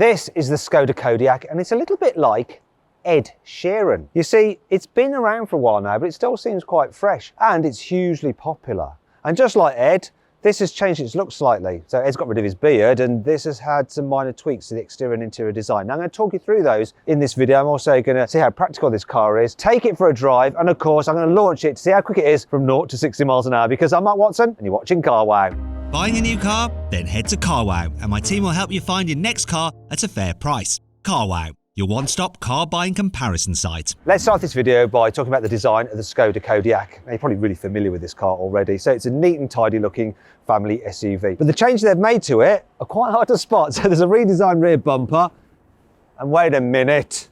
This is the Skoda Kodiaq, and it's a little bit like Ed Sheeran. You see, it's been around for a while now, but it still seems quite fresh, and it's hugely popular. And just like Ed, this has changed its look slightly. So Ed's got rid of his beard, and this has had some minor tweaks to the exterior and interior design. Now I'm going to talk you through those in this video. I'm also going to see how practical this car is, take it for a drive, and of course I'm going to launch it to see how quick it is from 0 to 60 miles an hour, because I'm Matt Watson, and you're watching CarWow. Buying a new car? Then head to CarWow, and my team will help you find your next car at a fair price. CarWow, your one-stop car buying comparison site. Let's start this video by talking about the design of the Skoda Kodiaq. Now, you're probably really familiar with this car already. So it's a neat and tidy looking family SUV. But the changes they've made to it are quite hard to spot. So there's a redesigned rear bumper. And wait a minute.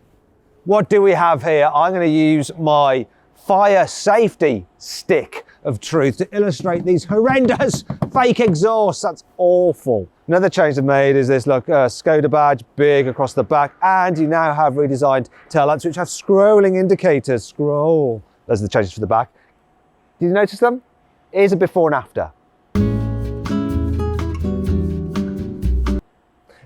What do we have here? I'm going to use my fire safety stick of truth to illustrate these horrendous fake exhausts. That's awful. Another change they've made is this, look, Skoda badge big across the back, and you now have redesigned tail lamps which have scrolling indicators. Scroll. Those are the changes for the back. Did you notice them? Here's a before and after.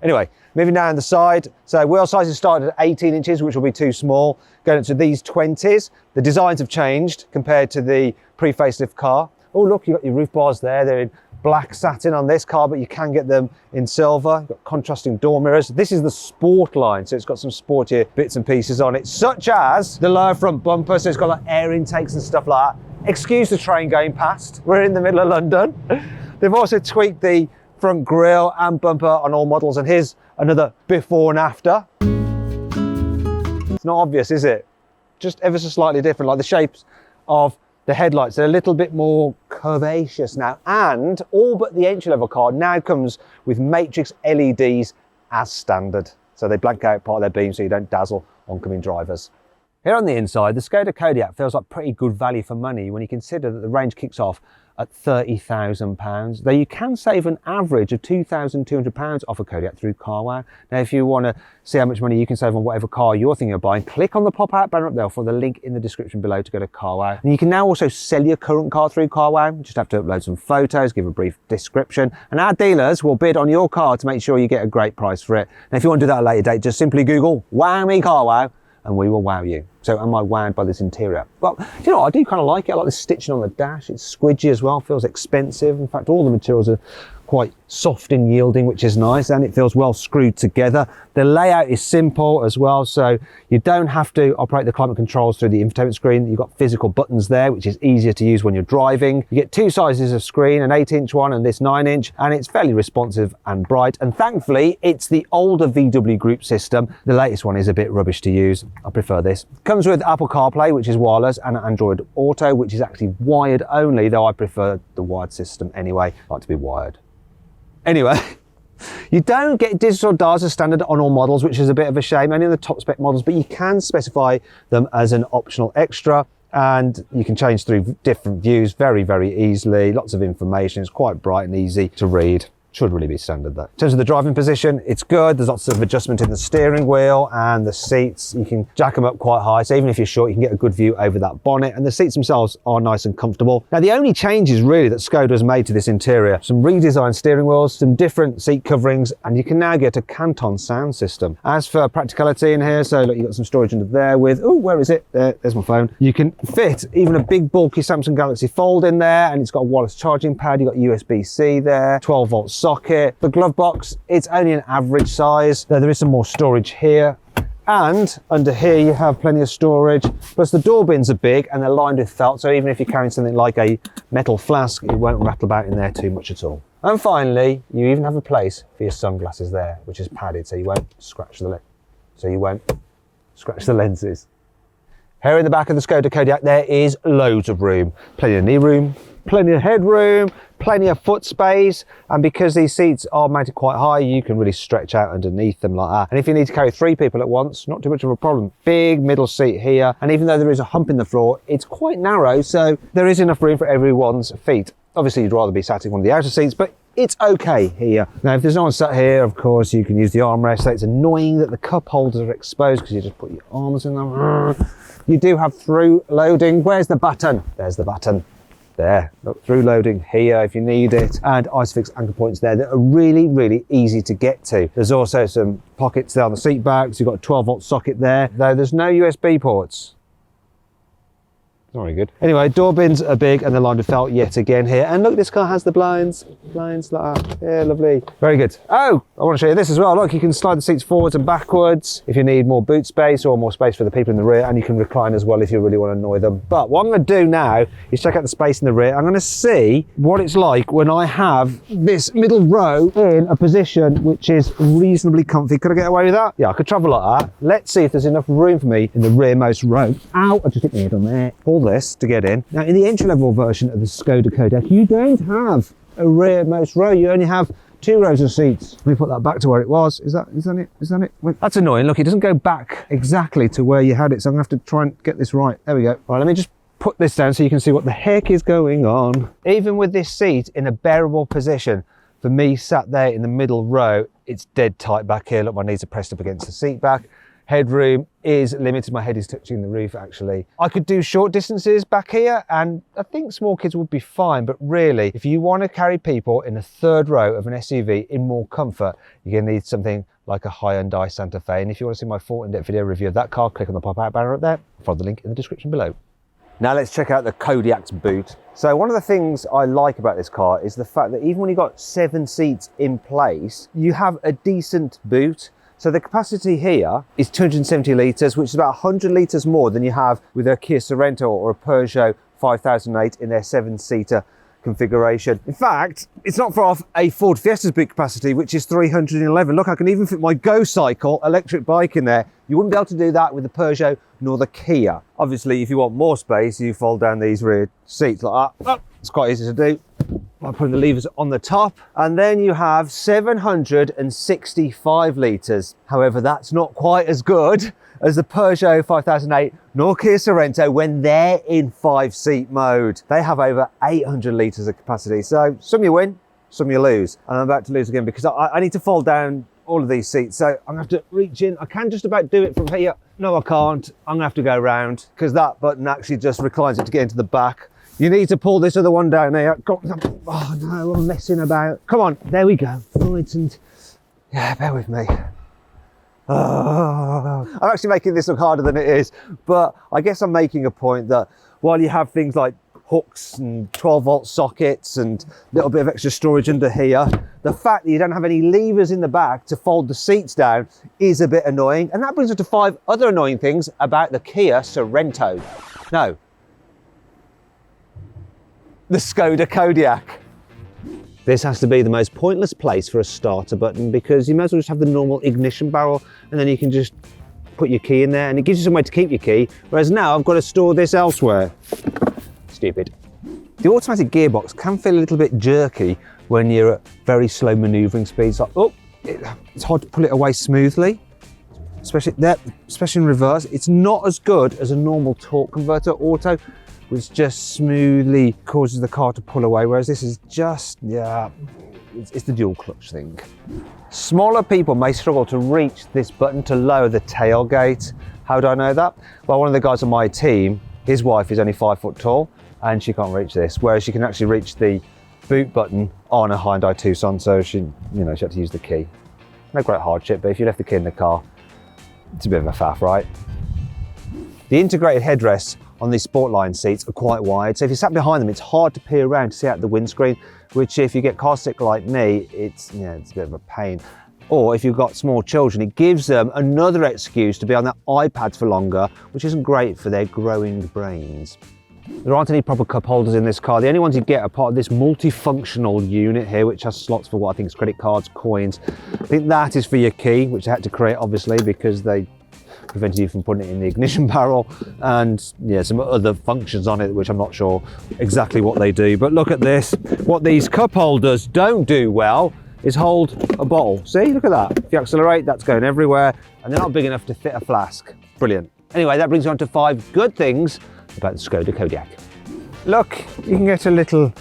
Anyway, moving down the side. So wheel sizes started at 18 inches, which will be too small. Going up to these 20s. The designs have changed compared to the pre-facelift car. Oh, look, you've got your roof bars there. They're in black satin on this car, but you can get them in silver. You've got contrasting door mirrors. This is the sport line, so it's got some sportier bits and pieces on it, such as the lower front bumper, so it's got like air intakes and stuff like that. Excuse the train going past. We're in the middle of London. They've also tweaked the front grille and bumper on all models, and here's another before and after. It's not obvious, is it? Just ever so slightly different, like the shapes of the headlights are a little bit more curvaceous now, and all but the entry-level car now comes with matrix LEDs as standard. So they blank out part of their beam so you don't dazzle oncoming drivers. Here on the inside, the Skoda Kodiaq feels like pretty good value for money when you consider that the range kicks off at £30,000, though you can save an average of £2,200 off a Kodiaq through CarWow. Now, if you want to see how much money you can save on whatever car you're thinking of buying, click on the pop-out banner up there for the link in the description below to go to CarWow. And you can now also sell your current car through CarWow. You just have to upload some photos, give a brief description, and our dealers will bid on your car to make sure you get a great price for it. Now, if you want to do that at a later date, just simply Google "Wow Me CarWow" and we will wow you. So am I wowed by this interior? Well, you know what, I do kind of like it. I like the stitching on the dash. It's squidgy as well, feels expensive. In fact, all the materials are quite soft and yielding, which is nice, and it feels well screwed together. The layout is simple as well, so you don't have to operate the climate controls through the infotainment screen. You've got physical buttons there, which is easier to use when you're driving. You get two sizes of screen, an 8-inch one and this 9-inch, and it's fairly responsive and bright. And thankfully, it's the older VW Group system. The latest one is a bit rubbish to use. I prefer this. Comes with Apple CarPlay, which is wireless, and Android Auto, which is actually wired only, though I prefer the wired system anyway. I like to be wired. Anyway, you don't get digital dials as standard on all models, which is a bit of a shame, only in the top spec models, but you can specify them as an optional extra, and you can change through different views very, very easily. Lots of information. It's quite bright and easy to read. Should really be standard though. In terms of the driving position, it's good. There's lots of adjustment in the steering wheel and the seats. You can jack them up quite high, so even if you're short, you can get a good view over that bonnet, and the seats themselves are nice and comfortable. Now, the only changes really that Skoda has made to this interior, some redesigned steering wheels, some different seat coverings, and you can now get a Canton sound system. As for practicality in here, so look, you've got some storage under there with, oh, where is it? There's my phone. You can fit even a big bulky Samsung Galaxy Fold in there, and it's got a wireless charging pad. You've got USB-C there, 12-volt socket. The glove box, it's only an average size, though there is some more storage here. And under here you have plenty of storage, plus the door bins are big and they're lined with felt, so even if you're carrying something like a metal flask, it won't rattle about in there too much at all. And finally, you even have a place for your sunglasses there, which is padded, so you won't scratch the lenses. Here in the back of the Skoda Kodiaq, there is loads of room. Plenty of knee room, plenty of headroom, plenty of foot space, and because these seats are mounted quite high, you can really stretch out underneath them like that. And if you need to carry 3 people at once, not too much of a problem. Big middle seat here, and even though there is a hump in the floor, it's quite narrow, so there is enough room for everyone's feet. Obviously, you'd rather be sat in one of the outer seats, but it's okay here. Now, if there's no one sat here, of course, you can use the armrest. So it's annoying that the cup holders are exposed because you just put your arms in them. You do have through loading. Where's the button? There's the button. There, look, through loading here if you need it, and Isofix anchor points there that are really, really easy to get to. There's also some pockets there on the seat backs. You've got a 12-volt socket there, though there's no USB ports. Not very good. Anyway, door bins are big and they're lined with felt yet again here. And look, this car has the blinds like that. Yeah, lovely. Very good. Oh, I want to show you this as well. Look, you can slide the seats forwards and backwards if you need more boot space or more space for the people in the rear, and you can recline as well if you really want to annoy them. But what I'm going to do now is check out the space in the rear. I'm going to see what it's like when I have this middle row in a position which is reasonably comfy. Could I get away with that? Yeah, I could travel like that. Let's see if there's enough room for me in the rearmost row. Ow, I just hit my head on there. All this to get in. Now, in the entry-level version of the Skoda Kodiaq, you don't have a rearmost row. You only have 2 rows of seats. Let me put that back to where it was. Is that it? Wait, that's annoying. Look, it doesn't go back exactly to where you had it, so I'm gonna have to try and get this right. There we go. All right, let me just put this down so you can see what the heck is going on. Even with this seat in a bearable position, for me sat there in the middle row, it's dead tight back here. Look, my knees are pressed up against the seat back. Headroom is limited. My head is touching the roof, actually. I could do short distances back here, and I think small kids would be fine, but really, if you want to carry people in a 3rd row of an SUV in more comfort, you're going to need something like a Hyundai Santa Fe. And if you want to see my full in-depth video review of that car, click on the pop-out banner up there. Follow the link in the description below. Now let's check out the Kodiaq's boot. So one of the things I like about this car is the fact that even when you've got 7 seats in place, you have a decent boot. So the capacity here is 270 litres, which is about 100 litres more than you have with a Kia Sorento or a Peugeot 5008 in their 7-seater configuration. In fact, it's not far off a Ford Fiesta's boot capacity, which is 311. Look, I can even fit my Go Cycle electric bike in there. You wouldn't be able to do that with the Peugeot nor the Kia. Obviously, if you want more space, you fold down these rear seats like that. Oh, it's quite easy to do by putting the levers on the top, and then you have 765 litres. However, that's not quite as good as the Peugeot 5008 nor Kia Sorento when they're in 5-seat mode. They have over 800 litres of capacity. So some you win, some you lose. And I'm about to lose again because I need to fold down all of these seats. So I'm gonna have to reach in. I can just about do it from here. No, I can't. I'm gonna have to go around because that button actually just reclines it to get into the back. You need to pull this other one down here. Oh no, I'm messing about. Come on, there we go. Right, and yeah, bear with me. Oh, I'm actually making this look harder than it is, but I guess I'm making a point that while you have things like hooks and 12-volt sockets and a little bit of extra storage under here, the fact that you don't have any levers in the back to fold the seats down is a bit annoying. And that brings us to 5 other annoying things about the Kia Sorento. No. The Skoda Kodiaq. This has to be the most pointless place for a starter button because you might as well just have the normal ignition barrel and then you can just put your key in there and it gives you somewhere to keep your key, whereas now I've got to store this elsewhere. Stupid. The automatic gearbox can feel a little bit jerky when you're at very slow manoeuvring speeds. Like, oh, it's hard to pull it away smoothly, especially in reverse. It's not as good as a normal torque converter auto, which just smoothly causes the car to pull away, whereas this is just, yeah, it's the dual clutch thing. Smaller people may struggle to reach this button to lower the tailgate. How do I know that? Well, one of the guys on my team, his wife is only 5 foot tall and she can't reach this, whereas she can actually reach the boot button on a Hyundai Tucson, so she had to use the key. No great hardship, but if you left the key in the car, it's a bit of a faff, right? The integrated headrests on these Sportline seats are quite wide, so if you sat behind them, it's hard to peer around to see out the windscreen, which if you get car sick like me, it's a bit of a pain. Or if you've got small children, it gives them another excuse to be on their iPads for longer, which isn't great for their growing brains. There aren't any proper cup holders in this car. The only ones you get are part of this multifunctional unit here, which has slots for what I think is credit cards, coins. I think that is for your key, which they had to create obviously because they prevented you from putting it in the ignition barrel, and yeah, some other functions on it which I'm not sure exactly what they do. But look at this. What these cup holders don't do well is hold a bottle. See, look at that. If you accelerate, that's going everywhere, and they're not big enough to fit a flask. Brilliant. Anyway, that brings you on to 5 good things about the Skoda Kodiaq. Look, you can get a little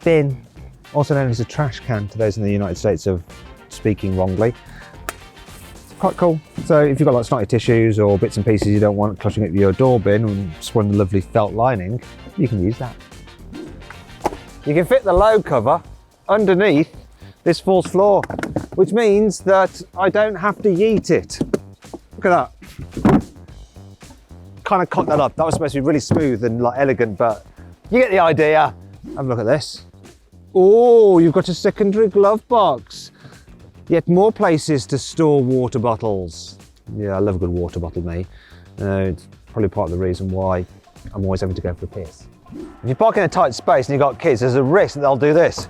bin, also known as a trash can to those in the United States of speaking wrongly. Quite cool. So if you've got like snotty tissues or bits and pieces you don't want clutching at your door bin and spoiling the lovely felt lining, you can use that. you can fit the load cover underneath this false floor, which means that I don't have to yeet it. Look at that. Kind of cocked that up. That was supposed to be really smooth and like elegant, but you get the idea. Have a look at this. Oh, you've got a secondary glove box. Yet more places to store water bottles. Yeah, I love a good water bottle, mate. It's probably part of the reason why I'm always having to go for a piss. If you park in a tight space and you've got kids, there's a risk that they'll do this.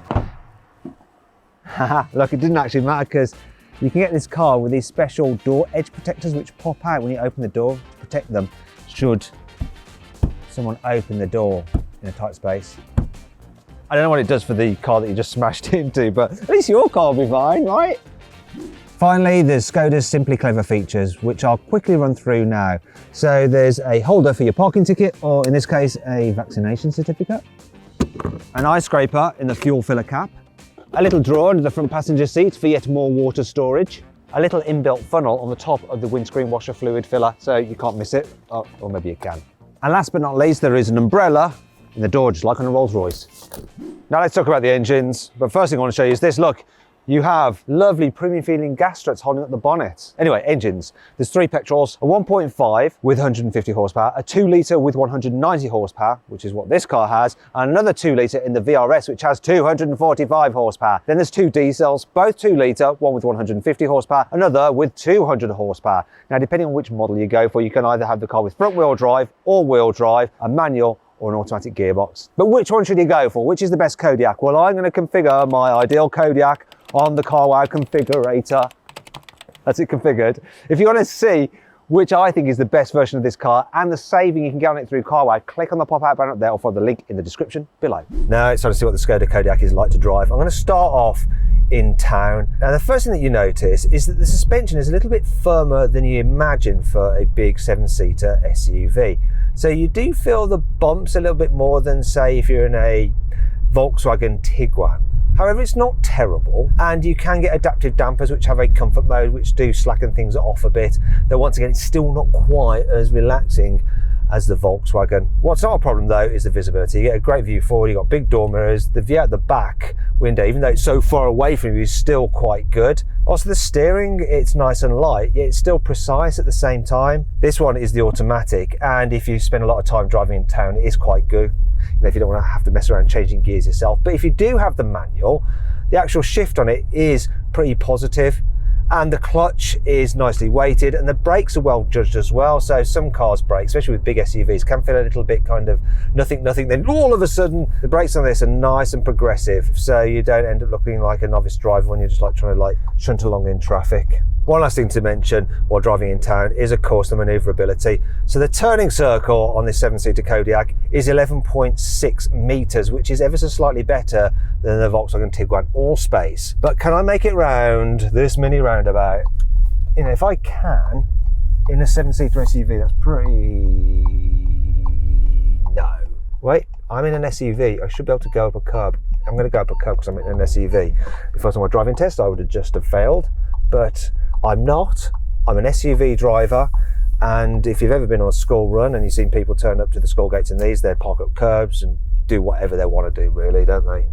Look, it didn't actually matter because you can get this car with these special door edge protectors which pop out when you open the door to protect them should someone open the door in a tight space. I don't know what it does for the car that you just smashed into, but at least your car will be fine, right? Finally, there's Skoda's Simply Clever features, which I'll quickly run through now. So there's a holder for your parking ticket, or in this case, a vaccination certificate. An eye scraper in the fuel filler cap. A little drawer under the front passenger seat for yet more water storage. A little inbuilt funnel on the top of the windscreen washer fluid filler, so you can't miss it, or maybe you can. And last but not least, there is an umbrella in the door, just like on a Rolls Royce. Now let's talk about the engines, but first thing I want to show you is this. Look, you have lovely premium feeling gas struts holding up the bonnet. Anyway, engines. There's 3 petrols, a 1.5 with 150 horsepower, a 2 litre with 190 horsepower, which is what this car has, and another 2 litre in the VRS, which has 245 horsepower. Then there's 2 diesels, both 2 litre, one with 150 horsepower, another with 200 horsepower. Now, depending on which model you go for, you can either have the car with front wheel drive, all-wheel drive, a manual, or an automatic gearbox. But which one should you go for? Which is the best Kodiaq? Well, I'm going to configure my ideal Kodiaq on the carwow configurator. That's it configured. If you want to see which I think is the best version of this car and the saving you can get on it through carwow, click on the pop-out banner up there or follow the link in the description below. Now it's time to see what the Skoda Kodiaq is like to drive. I'm going to start off in town. Now the first thing that you notice is that the suspension is a little bit firmer than you imagine for a big 7-seater SUV. So you do feel the bumps a little bit more than, say, if you're in a Volkswagen Tiguan. However, it's not terrible, and you can get adaptive dampers which have a comfort mode which do slacken things off a bit, though once again it's still not quite as relaxing as the Volkswagen. What's not a problem though is the visibility. You get a great view forward, you've got big door mirrors, the view out the back window, even though it's so far away from you, is still quite good. Also the steering, it's nice and light, yet it's still precise at the same time. This one is the automatic, and if you spend a lot of time driving in town, it is quite good. You know, if you don't want to have to mess around changing gears yourself. But if you do have the manual, the actual shift on it is pretty positive, and the clutch is nicely weighted, and the brakes are well judged as well. So some cars' brakes, especially with big SUVs, can feel a little bit kind of nothing. Then all of a sudden the brakes on this are nice and progressive, so you don't end up looking like a novice driver when you're just like trying to like shunt along in traffic. One last thing to mention while driving in town is of course the manoeuvrability. So the turning circle on this 7-seater Kodiaq is 11.6 meters, which is ever so slightly better than the Volkswagen Tiguan All-Space. But can I make it round this mini roundabout? You know, if I can, in a 7-seater SUV, that's pretty... No. Wait, I'm in an SUV. I should be able to go up a curb. I'm going to go up a curb because I'm in an SUV. If I was on my driving test, I would have just have failed. But I'm not. I'm an SUV driver, and if you've ever been on a school run and you've seen people turn up to the school gates in these, they park up curbs and do whatever they want to do, really, don't they?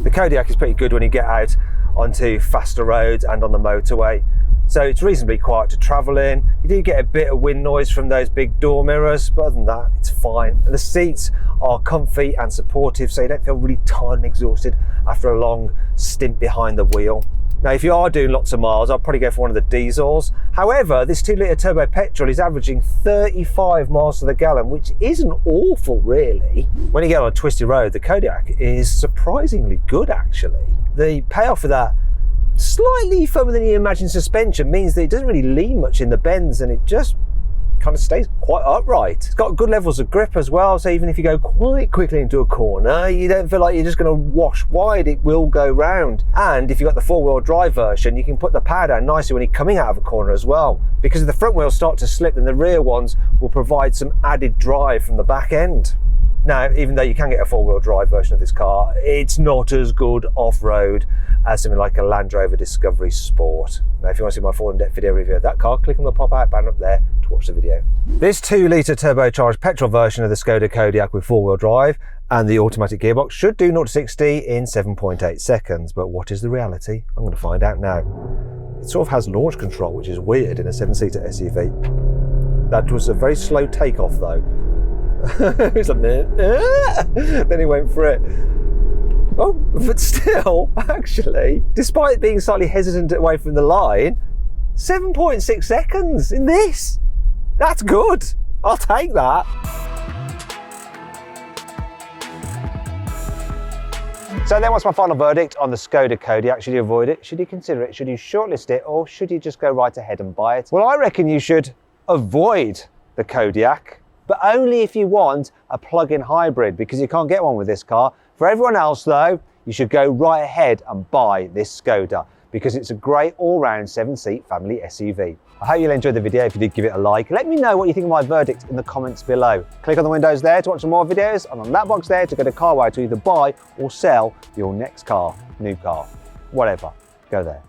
The Kodiaq is pretty good when you get out onto faster roads and on the motorway. So it's reasonably quiet to travel in. You do get a bit of wind noise from those big door mirrors, but other than that, it's fine. And the seats are comfy and supportive, so you don't feel really tired and exhausted after a long stint behind the wheel. Now, if you are doing lots of miles, I'll probably go for one of the diesels. However, this 2-litre turbo petrol is averaging 35 miles to the gallon, which isn't awful, really. When you get on a twisty road, the Kodiaq is surprisingly good, actually. The payoff for that slightly firmer than you imagine suspension means that it doesn't really lean much in the bends, and it just kind of stays quite upright. It's got good levels of grip as well, so even if you go quite quickly into a corner, you don't feel like you're just going to wash wide. It will go round. And if you've got the 4-wheel drive version, you can put the power down nicely when you're coming out of a corner as well, because if the front wheels start to slip, then the rear ones will provide some added drive from the back end. Now, even though you can get a 4-wheel drive version of this car, it's not as good off-road as something like a Land Rover Discovery Sport. Now, if you want to see my full in-depth video review of that car, click on the pop-out banner up there to watch the video. This 2-litre turbocharged petrol version of the Skoda Kodiaq with 4-wheel drive And the automatic gearbox should do 0 to 60 in 7.8 seconds. But what is the reality? I'm going to find out now. It sort of has launch control, which is weird in a 7-seater SUV. That was a very slow takeoff though. It was like, then he went for it. Oh, but still, actually, despite being slightly hesitant away from the line, 7.6 seconds in this. That's good. I'll take that. So then what's my final verdict on the Skoda Kodiaq? Should you avoid it? Should you consider it? Should you shortlist it? Or should you just go right ahead and buy it? Well, I reckon you should avoid the Kodiaq, but only if you want a plug-in hybrid, because you can't get one with this car. For everyone else though, you should go right ahead and buy this Skoda, because it's a great all-round 7-seat family SUV. I hope you'll enjoy the video. If you did, give it a like. Let me know what you think of my verdict in the comments below. Click on the windows there to watch some more videos, and on that box there to go to carwow to either buy or sell your next car, new car, whatever. Go there.